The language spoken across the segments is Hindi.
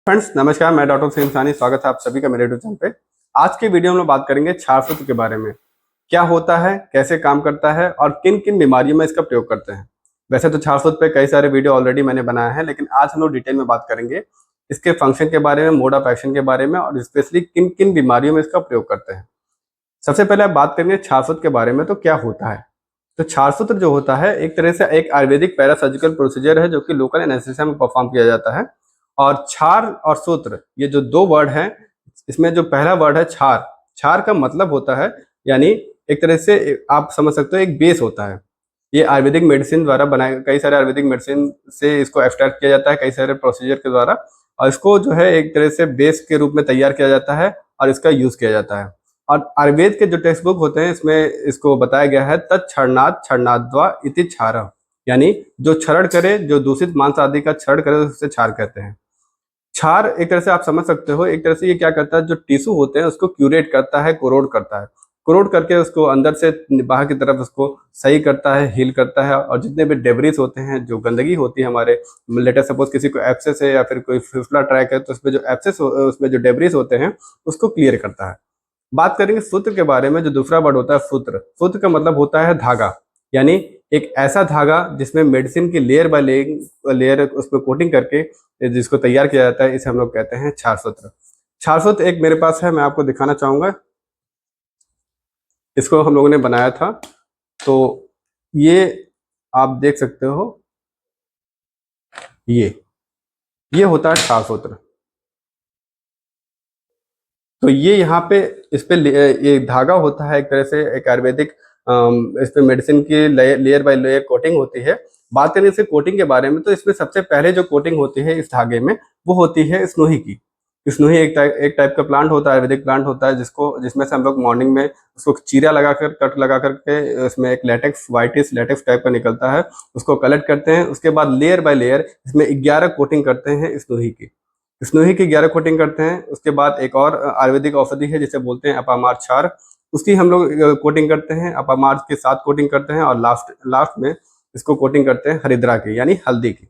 फ्रेंड्स नमस्कार, मैं डॉक्टर सिंह सानी। स्वागत है आप सभी का मेरे यूट्यूब चैनल पे। आज के वीडियो में बात करेंगे क्षार सूत्र के बारे में। क्या होता है, कैसे काम करता है और किन किन बीमारियों में इसका प्रयोग करते हैं। वैसे तो क्षार सूत्र पे कई सारे वीडियो ऑलरेडी मैंने बनाया है, लेकिन आज हम लोग डिटेल में बात करेंगे इसके फंक्शन के बारे में, मोड ऑफ एक्शन के बारे में और स्पेशली किन किन बीमारियों में इसका प्रयोग करते हैं। सबसे पहले आप बात करेंगे क्षार सूत्र के बारे में। तो क्या होता है, तो क्षार सूत्र जो होता है एक तरह से एक आयुर्वेदिक पैरासर्जिकल प्रोसीजर है जो कि लोकल एनेस्थीसिया में परफॉर्म किया जाता है। और क्षार और सूत्र, ये जो दो वर्ड हैं, इसमें जो पहला वर्ड है क्षार, क्षार का मतलब होता है यानी एक तरह से आप समझ सकते हो एक बेस होता है। ये आयुर्वेदिक मेडिसिन द्वारा बनाए, कई सारे आयुर्वेदिक मेडिसिन से इसको एक्सट्रैक्ट किया जाता है कई सारे प्रोसीजर के द्वारा, और इसको जो है एक तरह से बेस के रूप में तैयार किया जाता है और इसका यूज किया जाता है। और आयुर्वेद के जो टेक्स्ट बुक होते हैं इसमें इसको बताया गया है तत्क्षरणात् क्षरणाद्वा इति क्षारः, यानी जो क्षरण करे, जो दूषित मांस आदि का क्षरण करे उसे क्षार कहते हैं। क्षार एक तरह से आप समझ सकते हो, एक तरह से ये क्या करता है, जो टिश्यू होते हैं उसको क्यूरेट करता है, कोरोड करता है, कोरोड करके उसको अंदर से बाहर की तरफ उसको सही करता है, हील करता है। और जितने भी डेब्रिस होते हैं, जो गंदगी होती है हमारे, लेटर सपोज किसी को एब्सेस है या फिर कोई फिस्टुला ट्रैक है, तो उसमें जो एब्सेस उसमें जो डेब्रिस होते हैं उसको क्लियर करता है। बात करेंगे सूत्र के बारे में। जो दूसरा वर्ड होता है सूत्र, सूत्र का मतलब होता है धागा, यानी एक ऐसा धागा जिसमें मेडिसिन की लेयर बाय लेयर उसमें कोटिंग करके जिसको तैयार किया जाता है, इसे हम लोग कहते हैं क्षार सूत्र। क्षार सूत्र एक मेरे पास है, मैं आपको दिखाना चाहूंगा। इसको हम लोगों ने बनाया था, तो ये आप देख सकते हो, ये होता है क्षार सूत्र। तो ये यहाँ पे इस पे ये धागा होता है, एक तरह से एक आयुर्वेदिक इस पे मेडिसिन की लेयर बाय लेयर कोटिंग होती है। बात करें इसे कोटिंग के बारे में, तो इसमें सबसे पहले जो कोटिंग होती है इस धागे में, वो होती है स्नोही की। स्नोही एक टाइप का प्लांट होता है, आयुर्वेदिक प्लांट होता है, जिसमें से हम लोग मॉर्निंग में उसको चीरा लगाकर, कट लगा करके उसमें एक लेटेक्स, व्हाइटिश लेटेक्स टाइप का निकलता है, उसको कलेक्ट करते हैं। उसके बाद लेयर बाय लेयर इसमें 11 कोटिंग करते हैं स्नोही की। स्नोही की 11 कोटिंग करते हैं। उसके बाद एक और आयुर्वेदिक औषधि है जिसे बोलते हैं अपामार क्षार, उसकी हम लोग कोटिंग करते हैं। अपामार के साथ कोटिंग करते हैं और लास्ट में इसको कोटिंग करते हैं हरिद्रा की, यानी हल्दी की।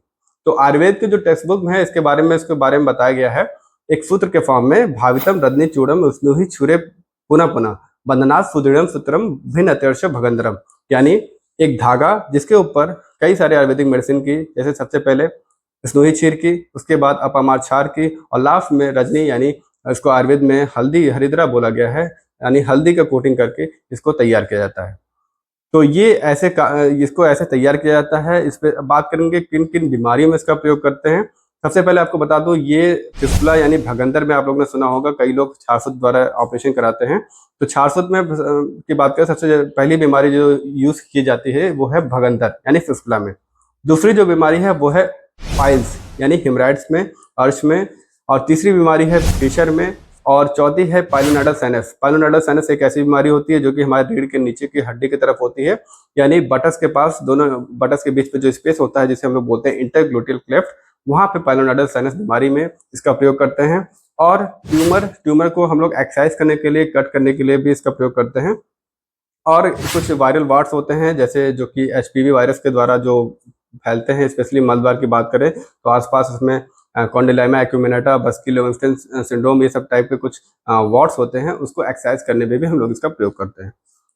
तो आयुर्वेद के जो टेक्स्ट बुक में है इसके बारे में बताया गया है एक सूत्र के फॉर्म में, भावितम रत्नी चूड़म स्नोही छुरे पुनः पुनः बंधनात् सुदृढ़म सूत्रम भिन्न अत्यर्ष भगंधरम, यानी एक धागा जिसके ऊपर कई सारे आयुर्वेदिक मेडिसिन की, जैसे सबसे पहले स्नोही चीर की, उसके बाद अपामार क्षार की, और लास्ट में रजनी, यानी इसको आयुर्वेद में हल्दी हरिद्रा बोला गया है, यानी हल्दी का कोटिंग करके इसको तैयार किया जाता है। तो ये इसको ऐसे तैयार किया जाता है। इस पे बात करेंगे किन किन बीमारियों में इसका प्रयोग करते हैं। सबसे पहले आपको बता दूं, ये फिस्टुला यानी भगंदर में आप लोगों ने सुना होगा, कई लोग क्षार सूत्र द्वारा ऑपरेशन कराते हैं। तो क्षार सूत्र में की बात करें, सबसे पहली बीमारी जो यूज की जाती है वो है भगंदर यानी फिस्टुला में। दूसरी जो बीमारी है वो है पाइल्स यानी हिमराइड्स में, अर्श में। और तीसरी बीमारी है फिशर में। और चौथी है पाइलोनाइडल साइनस। पाइलोनाइडल साइनस एक ऐसी बीमारी होती है जो कि हमारे रीढ़ के नीचे की हड्डी की तरफ होती है, यानी बटस के पास, दोनों बटस के बीच में जो स्पेस होता है जिसे हम लोग बोलते हैं इंटरग्लूटियल क्लेफ्ट, वहां पे पाइलोनाइडल साइनस बीमारी में इसका प्रयोग करते हैं। और ट्यूमर को हम लोग एक्सरसाइज करने के लिए, कट करने के लिए भी इसका प्रयोग करते हैं। और कुछ वायरल वार्ड्स होते हैं, जैसे जो कि एचपीवी वायरस के द्वारा जो फैलते हैं, स्पेशली मलबार की बात करें तो आसपास उसमें कॉन्डिलाइमा एक्यूमिनेटा, बस्की लेविंगस्टन सिंड्रोम, ये सब टाइप के कुछ वार्ड्स होते हैं, उसको एक्सरसाइज करने में भी हम लोग इसका प्रयोग करते हैं।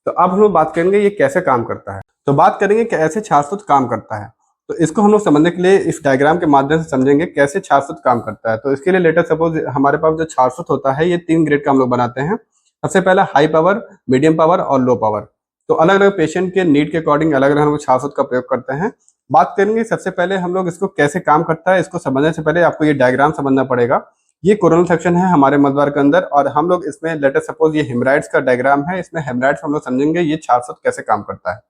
तो अब हम लोग बात करेंगे ये कैसे काम करता है। तो बात करेंगे कैसे क्षार सूत्र काम करता है। तो इसको हम लोग समझने के लिए इस डायग्राम के माध्यम से समझेंगे कैसे क्षार सूत्र काम करता है। तो इसके लिए लेटर सपोज हमारे पास जो क्षार सूत्र होता है ये 3 ग्रेड का हम लोग बनाते हैं। सबसे पहला हाई पावर, मीडियम पावर और लो पावर। तो अलग अलग पेशेंट के नीड के अकॉर्डिंग अलग अलग हम लोग क्षार सूत्र का प्रयोग करते हैं। बात करेंगे सबसे पहले हम लोग इसको कैसे काम करता है, इसको समझने से पहले आपको ये डायग्राम समझना पड़ेगा। ये कोरोनल सेक्शन है हमारे मलबार के अंदर, और हम लोग इसमें लेटर सपोज ये हेमराइड्स का डायग्राम है, इसमें हेमराइड्स हम लोग समझेंगे ये क्षार सूत्र कैसे काम करता है।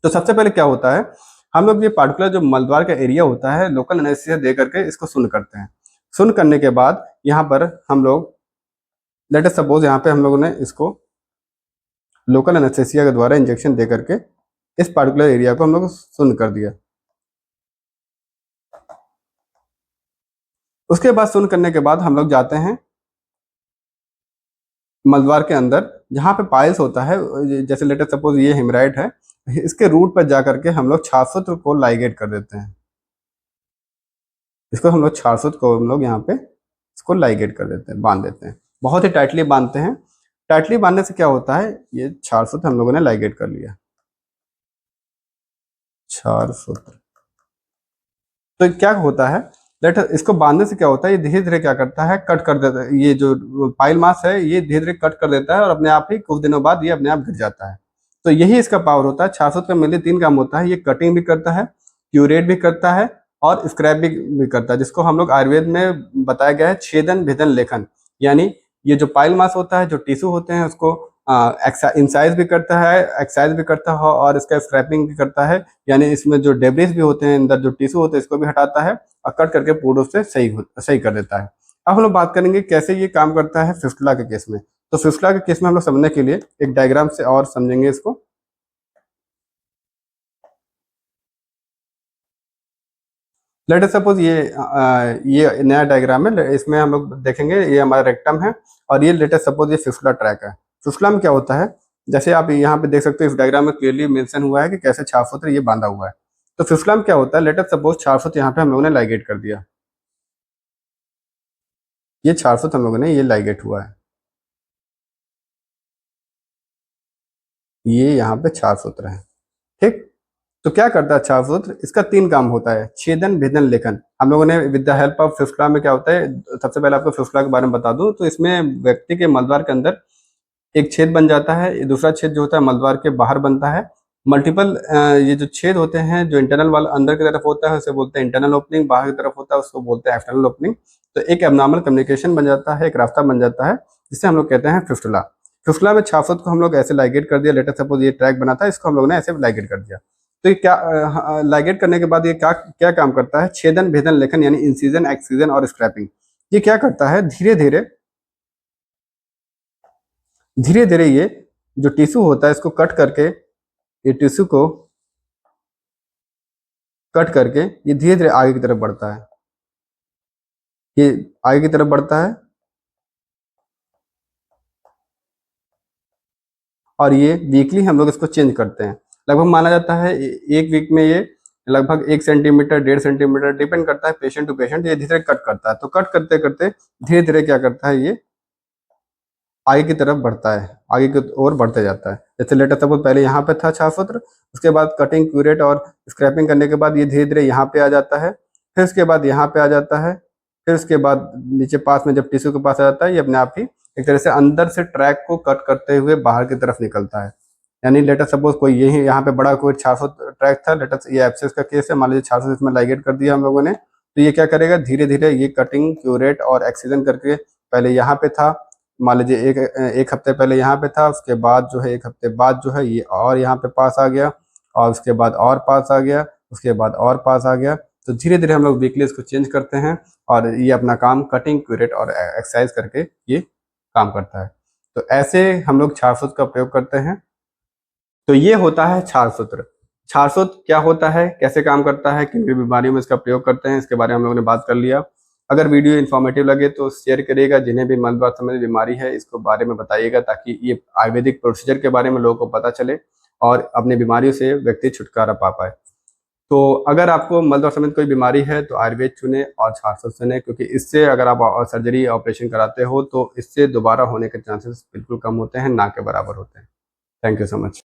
तो सबसे पहले क्या होता है, हम लोग ये पार्टिकुलर जो मलबार का एरिया होता है लोकल एनेस्थीसिया दे करके इसको सुन करते हैं। सुन करने के बाद यहाँ पर हम लोग लेटर सपोज यहाँ पे हम लोगों ने इसको लोकल एनेस्थीसिया के द्वारा इंजेक्शन दे करके इस पार्टिकुलर एरिया को हम लोग सुन कर दिया। उसके बाद सुन करने के बाद हम लोग जाते हैं मलबार के अंदर, जहाँ पे पाइल्स होता है, जैसे लेटर सपोज ये हेमराइड है, इसके रूट पर जाकर के हम लोग क्षार सूत्र को लाइगेट कर देते हैं। इसको हम लोग क्षार सूत्र को हम लोग यहाँ पे इसको लाइगेट कर देते हैं, बांध देते हैं, बहुत ही टाइटली बांधते हैं। टाइटली बांधने से क्या होता है, ये क्षार सूत्र हम लोगों ने लाइगेट कर लिया, क्षार सूत्र। तो क्या होता है, लेट इसको बांधने से क्या होता है, ये धीरे धीरे क्या करता है, कट कर देता है, ये जो पाइल मास है ये धीरे धीरे कट कर देता है और अपने आप ही कुछ दिनों बाद ये अपने आप गिर जाता है। तो यही इसका पावर होता है। क्षार सूत्र का मेनली 3 काम होता है, ये कटिंग भी करता है, क्यूरेट भी करता है और स्क्रैप भी करता है, जिसको हम लोग आयुर्वेद में बताया गया है छेदन भेदन लेखन। यानी ये जो पाइल मास होता है, जो टिश्यू होते हैं, उसको इंसाइज भी करता है, एक्साइज भी करता है और इसका स्क्रैपिंग भी करता है। यानी इसमें जो डेब्रिस भी होते हैं, अंदर जो टिश्यू होते हैं, इसको भी हटाता है और कट करके पूर्ण रूप से सही कर देता है। अब हम लोग बात करेंगे कैसे ये काम करता है फिस्टुला के केस में। तो फिस्टुला के केस में हम लोग समझने के लिए एक डायग्राम से और समझेंगे इसको। लेट अस सपोज ये नया डायग्राम है, इसमें हम लोग देखेंगे ये हमारा रेक्टम है और ये लेट अस सपोज ये फिस्टुला ट्रैक है। फिस्टुला में क्या होता है, जैसे आप यहाँ पे देख सकते हो, इस डायग्राम में क्लियरली मेंशन हुआ है कि कैसे क्षार सूत्र ये बांधा हुआ है। तो फिस्टुला में क्या होता है, लेट अस सपोज क्षार सूत्र यहाँ पे हम लोगों ने लाइगेट कर दिया, ये क्षार सूत्र हम लोगों ने ये लाइगेट हुआ है, ये यहाँ पे क्षार सूत्र है। ठीक, तो क्या करता है क्षार सूत्र, इसका 3 काम होता है, छेदन भेदन लेखन। हम लोगों ने with the help of fistula में क्या होता है, सबसे पहले आपको फिस्टुला के बारे में बता दूं तो इसमें व्यक्ति के मलद्वार के अंदर एक छेद बन जाता है, ये दूसरा छेद जो होता है मलद्वार के बाहर बनता है। मल्टीपल ये जो छेद होते हैं, जो इंटरनल वाला अंदर की तरफ होता है उसे बोलते हैं इंटरनल ओपनिंग, बाहर की तरफ होता है उसको बोलते हैं एक्सटर्नल ओपनिंग। तो एक एबनॉर्मल कम्युनिकेशन बन जाता है, एक रास्ता बन जाता है, जिसे हम लोग कहते हैं फिस्टुला। फिस्टुला में छाफत को हम लोग ऐसे लाइगेट कर दिया, लेटर सपोज ये ट्रैक बना था, इसको हम लोग ने ऐसे लाइगेट कर दिया। तो ये क्या लाइगेट करने के बाद ये क्या क्या काम करता है, छेदन भेदन लेखन यानी इंसिजन एक्सीजन और स्क्रैपिंग। ये क्या करता है, धीरे धीरे धीरे धीरे ये जो टिश्यू होता है इसको कट करके, ये टिश्यू को कट करके ये धीरे धीरे आगे की तरफ बढ़ता है, ये आगे की तरफ बढ़ता है और ये वीकली हम लोग इसको चेंज करते हैं। लगभग माना जाता है एक वीक में ये लगभग 1 सेंटीमीटर 1.5 सेंटीमीटर डिपेंड करता है पेशेंट टू पेशेंट, ये धीरे धीरे कट करता है। तो कट करते करते धीरे धीरे क्या करता है, ये आगे की तरफ बढ़ता है, आगे की ओर बढ़ते जाता है। जैसे लेटर सपोज पहले यहाँ पे था छाछूत्र, उसके बाद कटिंग क्यूरेट और स्क्रैपिंग करने के बाद ये धीरे धीरे यहाँ पे आ जाता है, फिर उसके बाद यहाँ पे आ जाता है, फिर उसके बाद नीचे पास में जब टिश्यू के पास आ जाता है, ये अपने आप ही एक तरह से अंदर से ट्रैक को कट करते हुए बाहर की तरफ निकलता है। यानी लेटर सपोज कोई यही यहाँ पे बड़ा कोई 600 ट्रैक था, लेटर ये एब्सेस का केस है, मान लीजिए 600 इसमें लाइगेट कर दिया हम लोगों ने। तो ये क्या करेगा, धीरे धीरे ये कटिंग क्यूरेट और एक्सीजन करके पहले यहाँ पे था, मान लीजिए एक हफ्ते पहले यहाँ पे था, उसके बाद जो है 1 हफ्ते बाद जो है ये और यहाँ पे पास आ गया और उसके बाद और पास आ गया, उसके बाद और पास आ गया। तो धीरे धीरे हम लोग वीकली इसको चेंज करते हैं और ये अपना काम कटिंग क्यूरेट और एक्सरसाइज करके ये काम करता है। तो ऐसे हम लोग क्षार सूत्र का प्रयोग करते हैं। तो ये होता है क्षार सूत्र। क्षार सूत्र क्या होता है, कैसे काम करता है, किन किन बीमारियों में इसका प्रयोग करते हैं, इसके बारे में हम लोगों ने बात कर लिया। अगर वीडियो इन्फॉर्मेटिव लगे तो शेयर करिएगा, जिन्हें भी मलद्वार संबंधी बीमारी है इसको बारे में बताइएगा, ताकि ये आयुर्वेदिक प्रोसीजर के बारे में लोगों को पता चले और अपनी बीमारियों से व्यक्ति छुटकारा पा पाए। तो अगर आपको मलद्वार संबंधी कोई बीमारी है तो आयुर्वेद चुने और क्षार सूत्र चुने, क्योंकि इससे अगर आप सर्जरी या ऑपरेशन कराते हो तो इससे दोबारा होने के चांसेस बिल्कुल कम होते हैं, ना के बराबर होते हैं। Thank you so much.